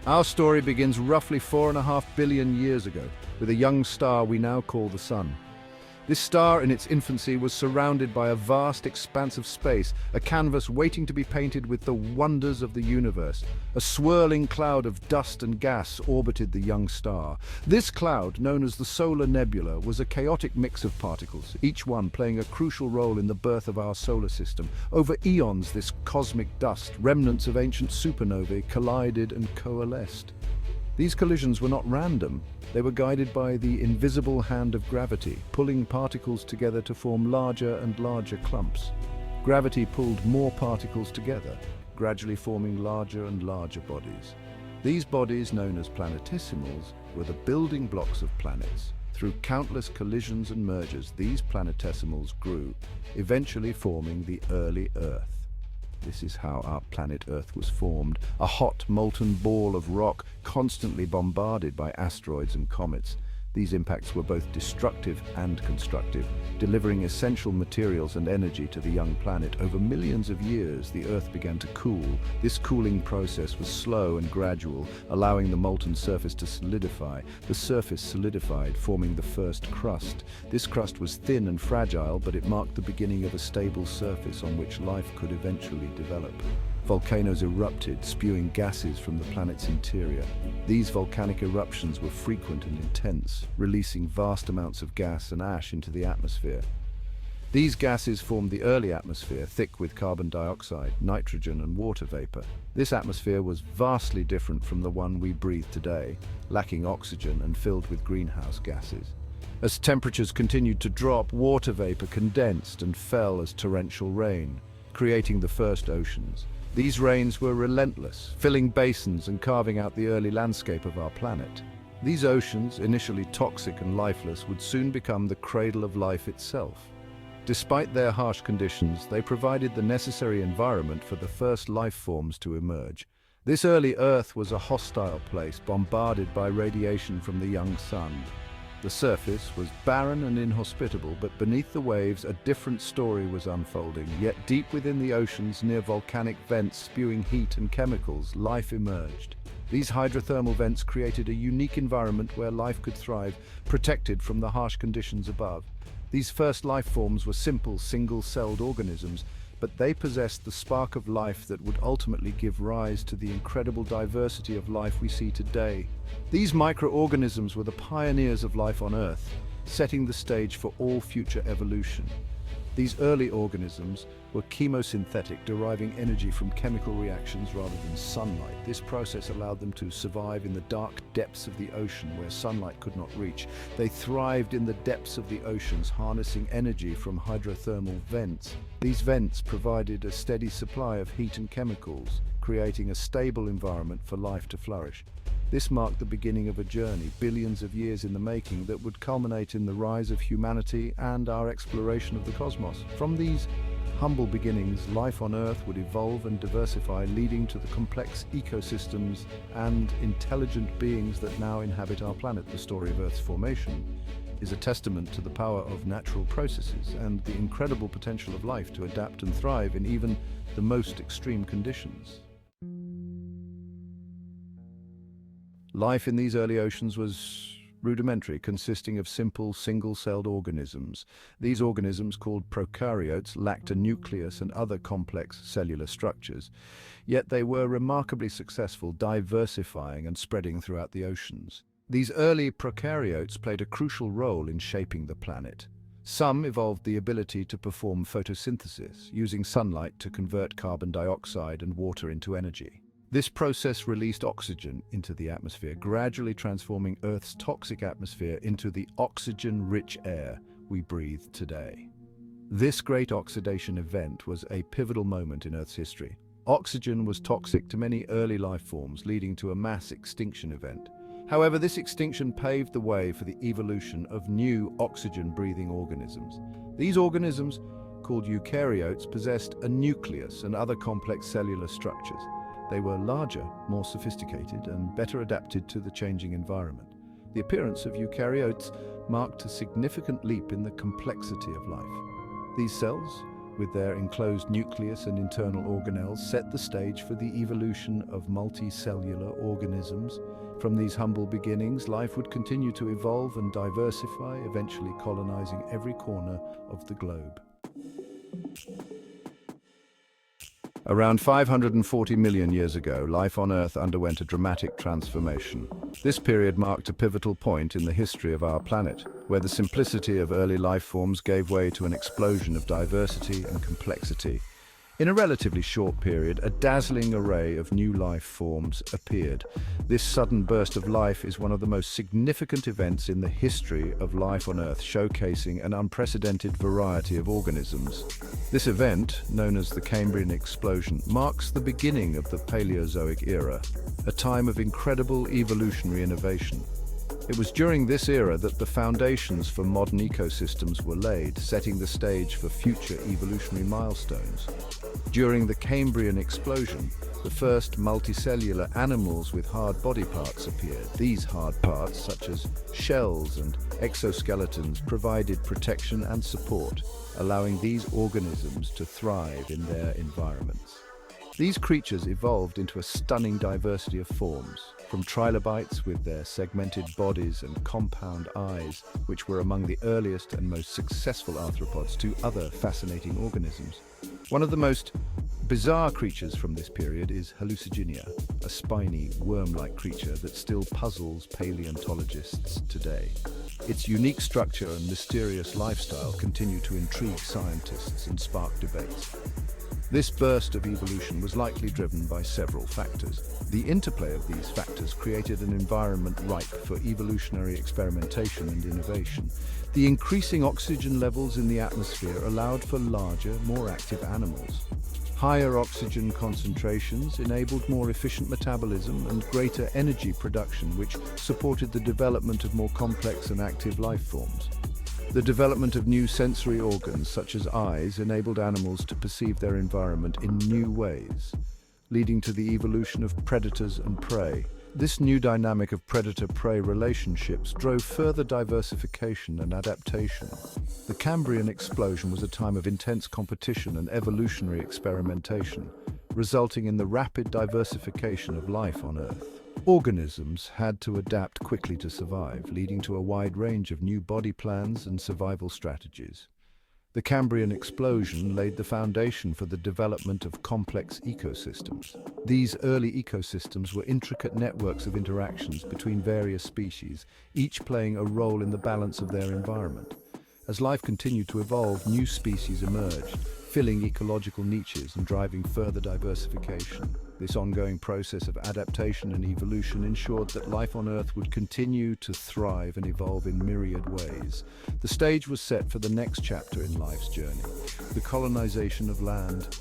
Our story begins roughly 4.5 billion years ago, with a young star we now call the Sun. This star in its infancy was surrounded by a vast expanse of space, a canvas waiting to be painted with the wonders of the universe. A swirling cloud of dust and gas orbited the young star. This cloud, known as the solar nebula, was a chaotic mix of particles, each one playing a crucial role in the birth of our solar system. Over eons, this cosmic dust, remnants of ancient supernovae, collided and coalesced. These collisions were not random. They were guided by the invisible hand of gravity, pulling particles together to form larger and larger clumps. Gravity pulled more particles together, gradually forming larger and larger bodies. These bodies, known as planetesimals, were the building blocks of planets. Through countless collisions and mergers, these planetesimals grew, eventually forming the early Earth. This is how our planet Earth was formed, a hot, molten ball of rock constantly bombarded by asteroids and comets. These impacts were both destructive and constructive, delivering essential materials and energy to the young planet. Over millions of years, the Earth began to cool. This cooling process was slow and gradual, allowing the molten surface to solidify. The surface solidified, forming the first crust. This crust was thin and fragile, but it marked the beginning of a stable surface on which life could eventually develop. Volcanoes erupted, spewing gases from the planet's interior. These volcanic eruptions were frequent and intense, releasing vast amounts of gas and ash into the atmosphere. These gases formed the early atmosphere, thick with carbon dioxide, nitrogen, and water vapor. This atmosphere was vastly different from the one we breathe today, lacking oxygen and filled with greenhouse gases. As temperatures continued to drop, water vapor condensed and fell as torrential rain, creating the first oceans. These rains were relentless, filling basins and carving out the early landscape of our planet. These oceans, initially toxic and lifeless, would soon become the cradle of life itself. Despite their harsh conditions, they provided the necessary environment for the first life forms to emerge. This early Earth was a hostile place, bombarded by radiation from the young sun. The surface was barren and inhospitable, but beneath the waves a different story was unfolding. Yet deep within the oceans, near volcanic vents spewing heat and chemicals, life emerged. These hydrothermal vents created a unique environment where life could thrive, protected from the harsh conditions above. These first life forms were simple, single-celled organisms, but they possessed the spark of life that would ultimately give rise to the incredible diversity of life we see today. These microorganisms were the pioneers of life on Earth, setting the stage for all future evolution. These early organisms were chemosynthetic, deriving energy from chemical reactions rather than sunlight. This process allowed them to survive in the dark depths of the ocean where sunlight could not reach. They thrived in the depths of the oceans, harnessing energy from hydrothermal vents. These vents provided a steady supply of heat and chemicals, creating a stable environment for life to flourish. This marked the beginning of a journey, billions of years in the making, that would culminate in the rise of humanity and our exploration of the cosmos. From these humble beginnings, life on Earth would evolve and diversify, leading to the complex ecosystems and intelligent beings that now inhabit our planet. The story of Earth's formation is a testament to the power of natural processes and the incredible potential of life to adapt and thrive in even the most extreme conditions. Life in these early oceans was rudimentary, consisting of simple, single-celled organisms. These organisms, called prokaryotes, lacked a nucleus and other complex cellular structures. Yet they were remarkably successful, diversifying and spreading throughout the oceans. These early prokaryotes played a crucial role in shaping the planet. Some evolved the ability to perform photosynthesis, using sunlight to convert carbon dioxide and water into energy. This process released oxygen into the atmosphere, gradually transforming Earth's toxic atmosphere into the oxygen-rich air we breathe today. This great oxidation event was a pivotal moment in Earth's history. Oxygen was toxic to many early life forms, leading to a mass extinction event. However, this extinction paved the way for the evolution of new oxygen-breathing organisms. These organisms, called eukaryotes, possessed a nucleus and other complex cellular structures. They were larger, more sophisticated, and better adapted to the changing environment. The appearance of eukaryotes marked a significant leap in the complexity of life. These cells with their enclosed nucleus and internal organelles, set the stage for the evolution of multicellular organisms. From these humble beginnings, life would continue to evolve and diversify, eventually colonizing every corner of the globe. Around 540 million years ago, life on Earth underwent a dramatic transformation. This period marked a pivotal point in the history of our planet, where the simplicity of early life forms gave way to an explosion of diversity and complexity. In a relatively short period, a dazzling array of new life forms appeared. This sudden burst of life is one of the most significant events in the history of life on Earth, showcasing an unprecedented variety of organisms. This event, known as the Cambrian explosion, marks the beginning of the Paleozoic era, a time of incredible evolutionary innovation. It was during this era that the foundations for modern ecosystems were laid, setting the stage for future evolutionary milestones. During the Cambrian explosion, the first multicellular animals with hard body parts appeared. These hard parts, such as shells and exoskeletons, provided protection and support, allowing these organisms to thrive in their environments. These creatures evolved into a stunning diversity of forms, from trilobites with their segmented bodies and compound eyes, which were among the earliest and most successful arthropods, to other fascinating organisms. One of the most bizarre creatures from this period is Hallucigenia, a spiny, worm-like creature that still puzzles paleontologists today. Its unique structure and mysterious lifestyle continue to intrigue scientists and spark debates. This burst of evolution was likely driven by several factors. The interplay of these factors created an environment ripe for evolutionary experimentation and innovation. The increasing oxygen levels in the atmosphere allowed for larger, more active animals. Higher oxygen concentrations enabled more efficient metabolism and greater energy production, which supported the development of more complex and active life forms. The development of new sensory organs, such as eyes, enabled animals to perceive their environment in new ways, leading to the evolution of predators and prey. This new dynamic of predator-prey relationships drove further diversification and adaptation. The Cambrian explosion was a time of intense competition and evolutionary experimentation, resulting in the rapid diversification of life on Earth. Organisms had to adapt quickly to survive, leading to a wide range of new body plans and survival strategies. The Cambrian explosion laid the foundation for the development of complex ecosystems. These early ecosystems were intricate networks of interactions between various species, each playing a role in the balance of their environment. As life continued to evolve, new species emerged, filling ecological niches and driving further diversification. This ongoing process of adaptation and evolution ensured that life on Earth would continue to thrive and evolve in myriad ways. The stage was set for the next chapter in life's journey, the colonization of land.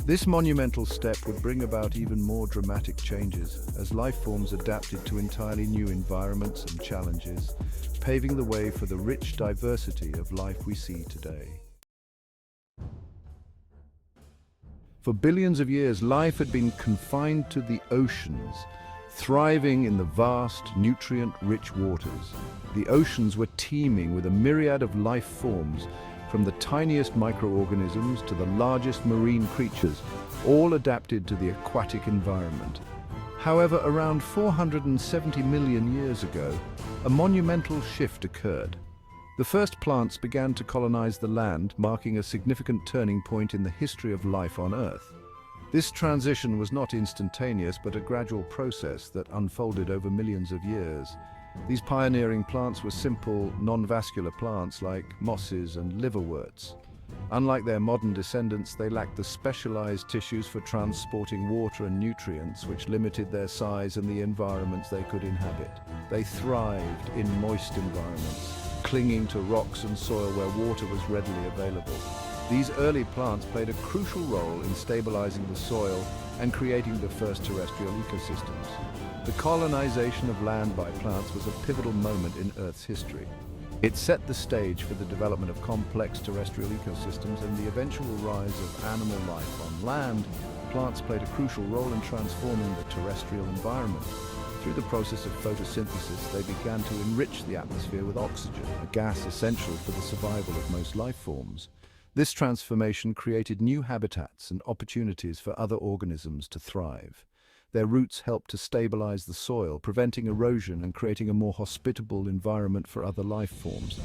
This monumental step would bring about even more dramatic changes as life forms adapted to entirely new environments and challenges, paving the way for the rich diversity of life we see today. For billions of years, life had been confined to the oceans, thriving in the vast, nutrient-rich waters. The oceans were teeming with a myriad of life forms, from the tiniest microorganisms to the largest marine creatures, all adapted to the aquatic environment. However, around 470 million years ago, a monumental shift occurred. The first plants began to colonize the land, marking a significant turning point in the history of life on Earth. This transition was not instantaneous, but a gradual process that unfolded over millions of years. These pioneering plants were simple, non-vascular plants like mosses and liverworts. Unlike their modern descendants, they lacked the specialized tissues for transporting water and nutrients, which limited their size and the environments they could inhabit. They thrived in moist environments, clinging to rocks and soil where water was readily available. These early plants played a crucial role in stabilizing the soil and creating the first terrestrial ecosystems. The colonization of land by plants was a pivotal moment in Earth's history. It set the stage for the development of complex terrestrial ecosystems and the eventual rise of animal life on land. Plants played a crucial role in transforming the terrestrial environment. Through the process of photosynthesis, they began to enrich the atmosphere with oxygen, a gas essential for the survival of most life forms. This transformation created new habitats and opportunities for other organisms to thrive. Their roots helped to stabilize the soil, preventing erosion and creating a more hospitable environment for other life forms.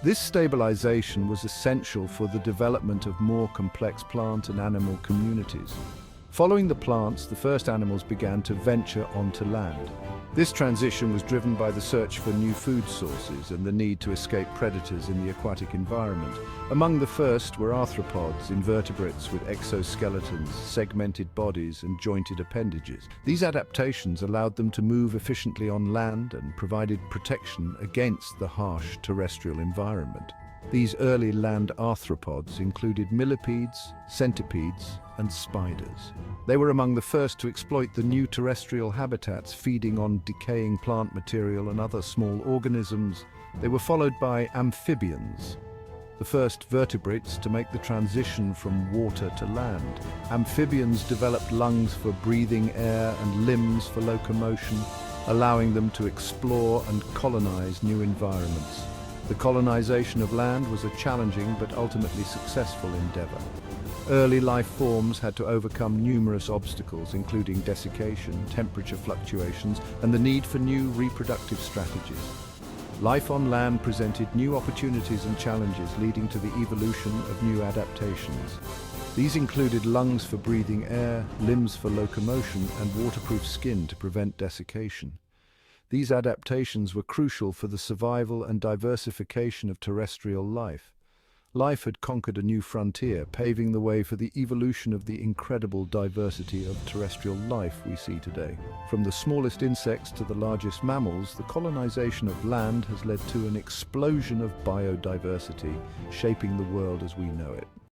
This stabilization was essential for the development of more complex plant and animal communities. Following the plants, the first animals began to venture onto land. This transition was driven by the search for new food sources and the need to escape predators in the aquatic environment. Among the first were arthropods, invertebrates with exoskeletons, segmented bodies, and jointed appendages. These adaptations allowed them to move efficiently on land and provided protection against the harsh terrestrial environment. These early land arthropods included millipedes, centipedes, and spiders. They were among the first to exploit the new terrestrial habitats, feeding on decaying plant material and other small organisms. They were followed by amphibians, the first vertebrates to make the transition from water to land. Amphibians developed lungs for breathing air and limbs for locomotion, allowing them to explore and colonize new environments. The colonization of land was a challenging but ultimately successful endeavor. Early life forms had to overcome numerous obstacles, including desiccation, temperature fluctuations, and the need for new reproductive strategies. Life on land presented new opportunities and challenges, leading to the evolution of new adaptations. These included lungs for breathing air, limbs for locomotion, and waterproof skin to prevent desiccation. These adaptations were crucial for the survival and diversification of terrestrial life. Life had conquered a new frontier, paving the way for the evolution of the incredible diversity of terrestrial life we see today. From the smallest insects to the largest mammals, the colonization of land has led to an explosion of biodiversity, shaping the world as we know it.